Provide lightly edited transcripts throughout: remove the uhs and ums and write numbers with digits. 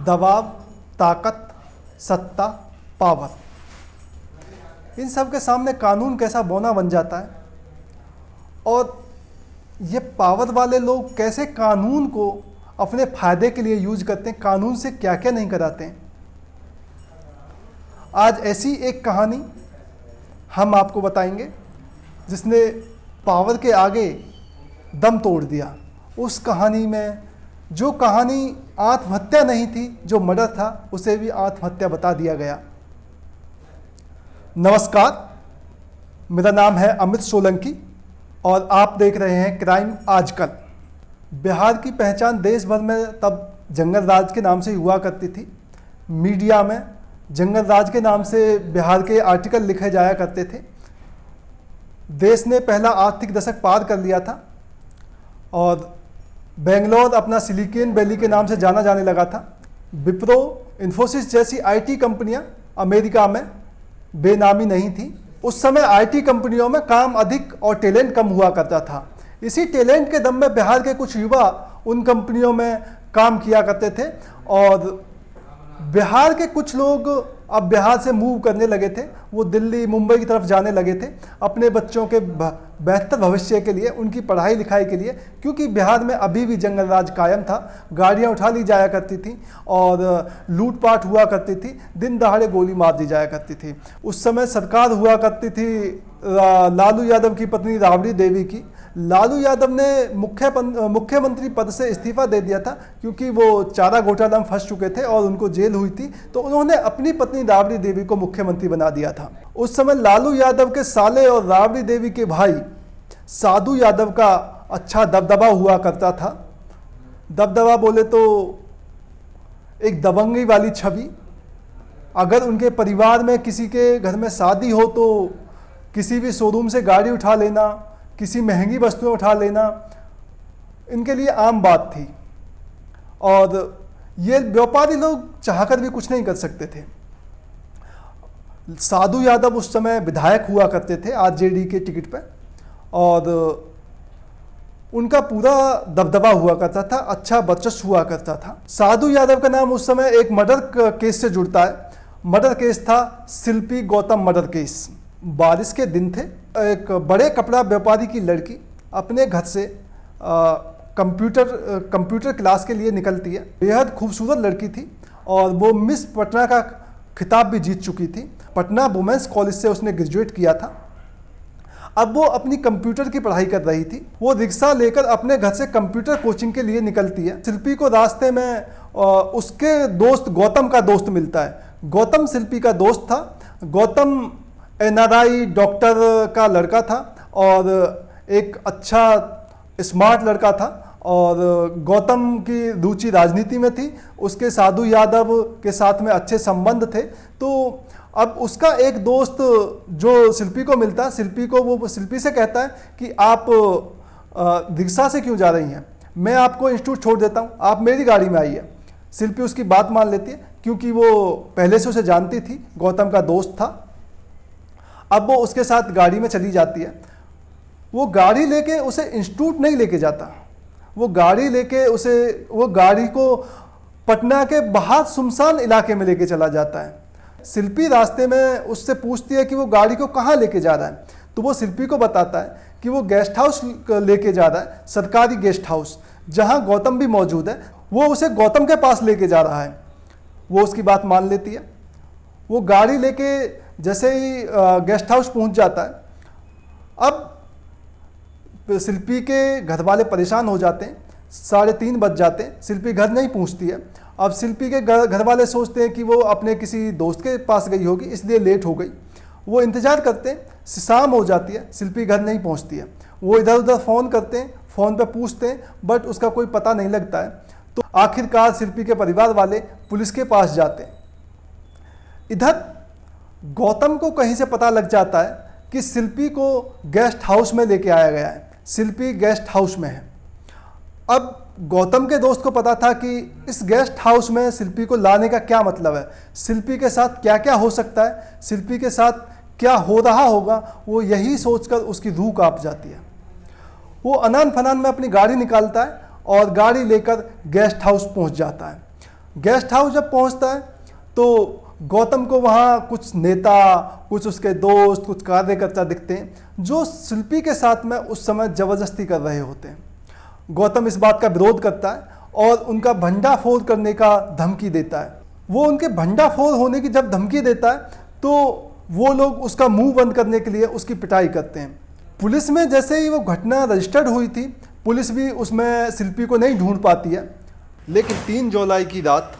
दबाव, ताकत, सत्ता, पावर, इन सब के सामने कानून कैसा बौना बन जाता है। और ये पावर वाले लोग कैसे कानून को अपने फ़ायदे के लिए यूज करते हैं, कानून से क्या क्या नहीं कराते हैं। आज ऐसी एक कहानी हम आपको बताएंगे जिसने पावर के आगे दम तोड़ दिया। उस कहानी में जो कहानी आत्महत्या नहीं थी, जो मर्डर था, उसे भी आत्महत्या बता दिया गया। नमस्कार, मेरा नाम है अमित सोलंकी और आप देख रहे हैं क्राइम आजकल। बिहार की पहचान देश भर में तब जंगल राज के नाम से हुआ करती थी। मीडिया में जंगल राज के नाम से बिहार के आर्टिकल लिखे जाया करते थे। देश ने पहला आर्थिक दशक पार कर लिया था और बेंगलोर अपना सिलिकॉन वैली के नाम से जाना जाने लगा था। विप्रो, इन्फोसिस जैसी आईटी कंपनियां अमेरिका में बेनामी नहीं थी। उस समय आईटी कंपनियों में काम अधिक और टैलेंट कम हुआ करता था। इसी टैलेंट के दम में बिहार के कुछ युवा उन कंपनियों में काम किया करते थे और बिहार के कुछ लोग अब बिहार से मूव करने लगे थे। वो दिल्ली, मुंबई की तरफ जाने लगे थे अपने बच्चों के बेहतर भविष्य के लिए, उनकी पढ़ाई लिखाई के लिए, क्योंकि बिहार में अभी भी जंगल राज कायम था। गाड़ियां उठा ली जाया करती थी और लूटपाट हुआ करती थी, दिन दहाड़े गोली मार दी जाया करती थी। उस समय सरकार हुआ करती थी लालू यादव की पत्नी राबड़ी देवी की। लालू यादव ने मुख्यमंत्री पद से इस्तीफा दे दिया था क्योंकि वो चारा घोटाला में फंस चुके थे और उनको जेल हुई थी, तो उन्होंने अपनी पत्नी राबड़ी देवी को मुख्यमंत्री बना दिया था। उस समय लालू यादव के साले और राबड़ी देवी के भाई साधु यादव का अच्छा दबदबा हुआ करता था। दबदबा बोले तो एक दबंगी वाली छवि। अगर उनके परिवार में किसी के घर में शादी हो तो किसी भी शोरूम से गाड़ी उठा लेना, किसी महंगी वस्तुएं उठा लेना, इनके लिए आम बात थी और ये व्यापारी लोग चाहकर भी कुछ नहीं कर सकते थे। साधु यादव उस समय विधायक हुआ करते थे आरजेडी के टिकट पे और उनका पूरा दबदबा हुआ करता था, अच्छा वर्चस्व हुआ करता था। साधु यादव का नाम उस समय एक मर्डर केस से जुड़ता है। मर्डर केस था शिल्पी गौतम मर्डर केस। बारिश के दिन थे। एक बड़े कपड़ा व्यापारी की लड़की अपने घर से कंप्यूटर क्लास के लिए निकलती है। बेहद खूबसूरत लड़की थी और वो मिस पटना का खिताब भी जीत चुकी थी। पटना वुमेंस कॉलेज से उसने ग्रेजुएट किया था। अब वो अपनी कंप्यूटर की पढ़ाई कर रही थी। वो रिक्शा लेकर अपने घर से कंप्यूटर कोचिंग के लिए निकलती है। शिल्पी को रास्ते में उसके दोस्त गौतम का दोस्त मिलता है। गौतम शिल्पी का दोस्त था। गौतम एनआरआई डॉक्टर का लड़का था और एक अच्छा स्मार्ट लड़का था और गौतम की रुचि राजनीति में थी। उसके साधु यादव के साथ में अच्छे संबंध थे। तो अब उसका एक दोस्त जो शिल्पी को मिलता है, वो शिल्पी से कहता है कि आप रिक्शा से क्यों जा रही हैं, मैं आपको इंस्टीट्यूट छोड़ देता हूँ, आप मेरी गाड़ी में आइए। शिल्पी उसकी बात मान लेती है क्योंकि वो पहले से उसे जानती थी, गौतम का दोस्त था। अब वो उसके साथ गाड़ी में चली जाती है। वो गाड़ी लेके उसे इंस्टीट्यूट नहीं लेके जाता, वो गाड़ी को पटना के बाहर सुनसान इलाके में लेके चला जाता है। शिल्पी रास्ते में उससे पूछती है कि वो गाड़ी को कहाँ लेके जा रहा है, तो वो शिल्पी को बताता है कि वो गेस्ट हाउस लेके जा रहा है, सरकारी गेस्ट हाउस, जहाँ गौतम भी मौजूद है। वो उसे गौतम के पास लेके जा रहा है। वो उसकी बात मान लेती है। वो गाड़ी लेके जैसे ही गेस्ट हाउस पहुंच जाता है, अब शिल्पी के घर वाले परेशान हो जाते हैं। 3:30 बज जाते हैं, शिल्पी घर नहीं पहुंचती है। अब शिल्पी के घर वाले सोचते हैं कि वो अपने किसी दोस्त के पास गई होगी, इसलिए लेट हो गई। वो इंतज़ार करते हैं, शाम हो जाती है, शिल्पी घर नहीं पहुंचती है। वो इधर उधर फ़ोन करते हैं, फ़ोन पे पूछते हैं, बट उसका कोई पता नहीं लगता है। तो आखिरकार शिल्पी के परिवार वाले पुलिस के पास जाते हैं। इधर गौतम को कहीं से पता लग जाता है कि शिल्पी को गेस्ट हाउस में लेके आया गया है, शिल्पी गेस्ट हाउस में है। अब गौतम के दोस्त को पता था कि इस गेस्ट हाउस में शिल्पी को लाने का क्या मतलब है, शिल्पी के साथ क्या क्या हो सकता है, शिल्पी के साथ क्या हो रहा होगा। वो यही सोचकर उसकी रूह कांप जाती है। वो अनान फनान में अपनी गाड़ी निकालता है और गाड़ी लेकर गेस्ट हाउस पहुंच जाता है। गेस्ट हाउस जब पहुंचता है तो गौतम को वहाँ कुछ नेता, कुछ उसके दोस्त, कुछ कार्यकर्ता दिखते हैं जो शिल्पी के साथ में उस समय ज़बरदस्ती कर रहे होते हैं। गौतम इस बात का विरोध करता है और उनका भंडाफोड़ करने का धमकी देता है। वो उनके भंडाफोड़ होने की जब धमकी देता है तो वो लोग उसका मुंह बंद करने के लिए उसकी पिटाई करते हैं। पुलिस में जैसे ही वो घटना रजिस्टर्ड हुई थी, पुलिस भी उसमें शिल्पी को नहीं ढूंढ पाती है। लेकिन 3 जुलाई की रात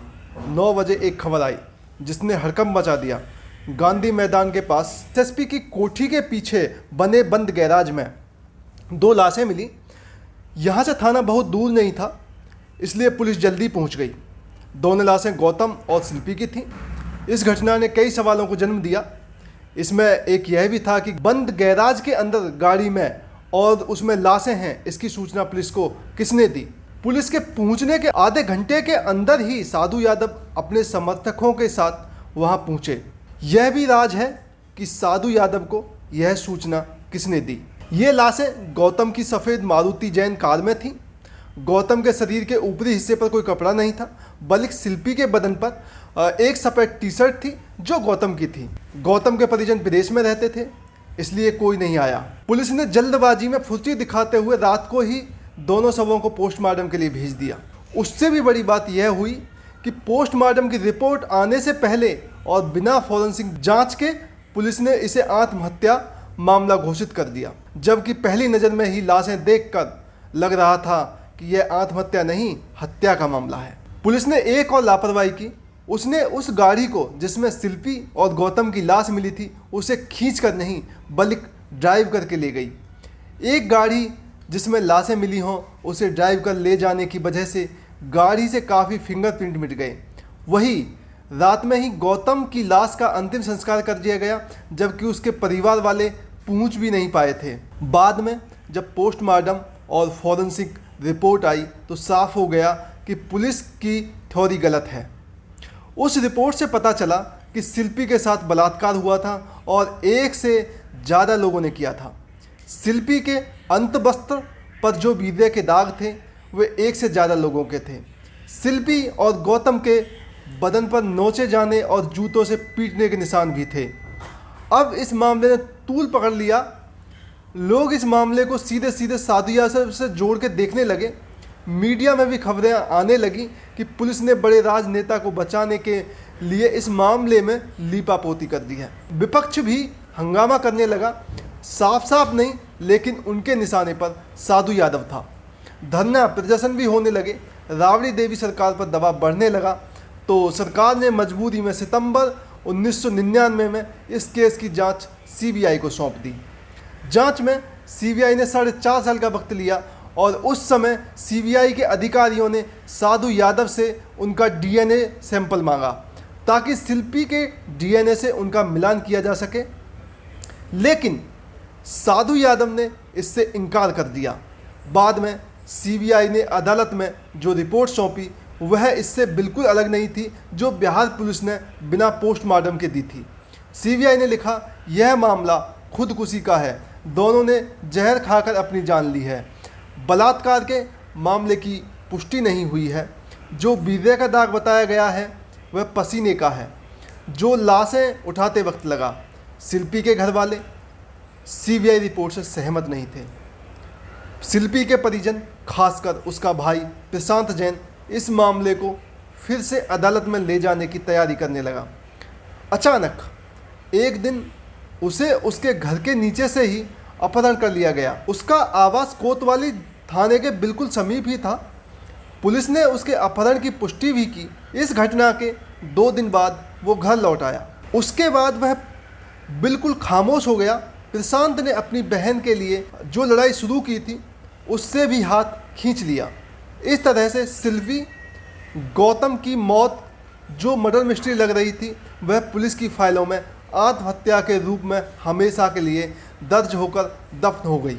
9 बजे एक खबर आई जिसने हड़कंप मचा दिया। गांधी मैदान के पास एसएसपी की कोठी के पीछे बने बंद गैराज में 2 लाशें मिली। यहाँ से थाना बहुत दूर नहीं था, इसलिए पुलिस जल्दी पहुँच गई। दोनों लाशें गौतम और शिल्पी की थीं। इस घटना ने कई सवालों को जन्म दिया। इसमें एक यह भी था कि बंद गैराज के अंदर गाड़ी में और उसमें लाशें हैं, इसकी सूचना पुलिस को किसने दी। पुलिस के पहुंचने के आधे घंटे के अंदर ही साधु यादव अपने समर्थकों के साथ वहां पहुंचे। यह भी राज है कि साधु यादव को यह सूचना किसने दी। ये लाशें गौतम की सफ़ेद मारुति जैन कार में थीं। गौतम के शरीर के ऊपरी हिस्से पर कोई कपड़ा नहीं था, बल्कि शिल्पी के बदन पर एक सफ़ेद टी शर्ट थी जो गौतम की थी। गौतम के परिजन विदेश में रहते थे, इसलिए कोई नहीं आया। पुलिस ने जल्दबाजी में फुर्ती दिखाते हुए रात को ही दोनों शवों को पोस्टमार्टम के लिए भेज दिया। उससे भी बड़ी बात यह हुई कि पोस्टमार्टम की रिपोर्ट आने से पहले और बिना फॉरेंसिक जांच के पुलिस ने इसे आत्महत्या मामला घोषित कर दिया, जबकि पहली नज़र में ही लाशें देखकर लग रहा था कि यह आत्महत्या नहीं, हत्या का मामला है। पुलिस ने एक और लापरवाही की। उसने उस गाड़ी को जिसमें शिल्पी और गौतम की लाश मिली थी उसे खींच कर नहीं बल्कि ड्राइव करके ले गई। एक गाड़ी जिसमें लाशें मिली हों उसे ड्राइव कर ले जाने की वजह से गाड़ी से काफ़ी फिंगरप्रिंट मिट गए। वही रात में ही गौतम की लाश का अंतिम संस्कार कर दिया गया, जबकि उसके परिवार वाले पहुंच भी नहीं पाए थे। बाद में जब पोस्टमार्टम और फॉरेंसिक रिपोर्ट आई तो साफ हो गया कि पुलिस की थ्योरी गलत है। उस रिपोर्ट से पता चला कि शिल्पी के साथ बलात्कार हुआ था और एक से ज़्यादा लोगों ने किया था। शिल्पी के अंतवस्त्र पर जो वीर्य के दाग थे वे एक से ज़्यादा लोगों के थे। शिल्पी और गौतम के बदन पर नोचे जाने और जूतों से पीटने के निशान भी थे। अब इस मामले ने तूल पकड़ लिया। लोग इस मामले को सीधे सीधे साधु यादव से जोड़ के देखने लगे। मीडिया में भी खबरें आने लगी कि पुलिस ने बड़े राजनेता को बचाने के लिए इस मामले में लीपापोती कर दी है। विपक्ष भी हंगामा करने लगा। साफ साफ नहीं, लेकिन उनके निशाने पर साधु यादव था। धरना प्रदर्शन भी होने लगे। राबड़ी देवी सरकार पर दबाव बढ़ने लगा तो सरकार ने मजबूरी में सितंबर 1999 में इस केस की जांच सीबीआई को सौंप दी। जांच में सीबीआई ने 4.5 साल का वक्त लिया और उस समय सीबीआई के अधिकारियों ने साधु यादव से उनका डीएनए सैंपल मांगा ताकि शिल्पी के डीएनए से उनका मिलान किया जा सके, लेकिन साधु यादव ने इससे इनकार कर दिया। बाद में सीबीआई ने अदालत में जो रिपोर्ट सौंपी वह इससे बिल्कुल अलग नहीं थी जो बिहार पुलिस ने बिना पोस्टमार्टम के दी थी। सीबीआई ने लिखा, यह मामला खुदकुशी का है, दोनों ने जहर खाकर अपनी जान ली है। बलात्कार के मामले की पुष्टि नहीं हुई है। जो वीर्य का दाग बताया गया है वह पसीने का है जो लाशें उठाते वक्त लगा। शिल्पी के घर वाले सीबीआई रिपोर्ट से सहमत नहीं थे। शिल्पी के परिजन, खासकर उसका भाई प्रशांत जैन, इस मामले को फिर से अदालत में ले जाने की तैयारी करने लगा। अचानक एक दिन उसे उसके घर के नीचे से ही अपहरण कर लिया गया। उसका आवास कोतवाली थाने के बिल्कुल समीप ही था। पुलिस ने उसके अपहरण की पुष्टि भी की। इस घटना के 2 दिन बाद वो घर लौट आया। उसके बाद वह बिल्कुल खामोश हो गया। प्रशांत ने अपनी बहन के लिए जो लड़ाई शुरू की थी उससे भी हाथ खींच लिया। इस तरह से शिल्पी गौतम की मौत जो मर्डर मिस्ट्री लग रही थी वह पुलिस की फाइलों में आत्महत्या के रूप में हमेशा के लिए दर्ज होकर दफन हो गई।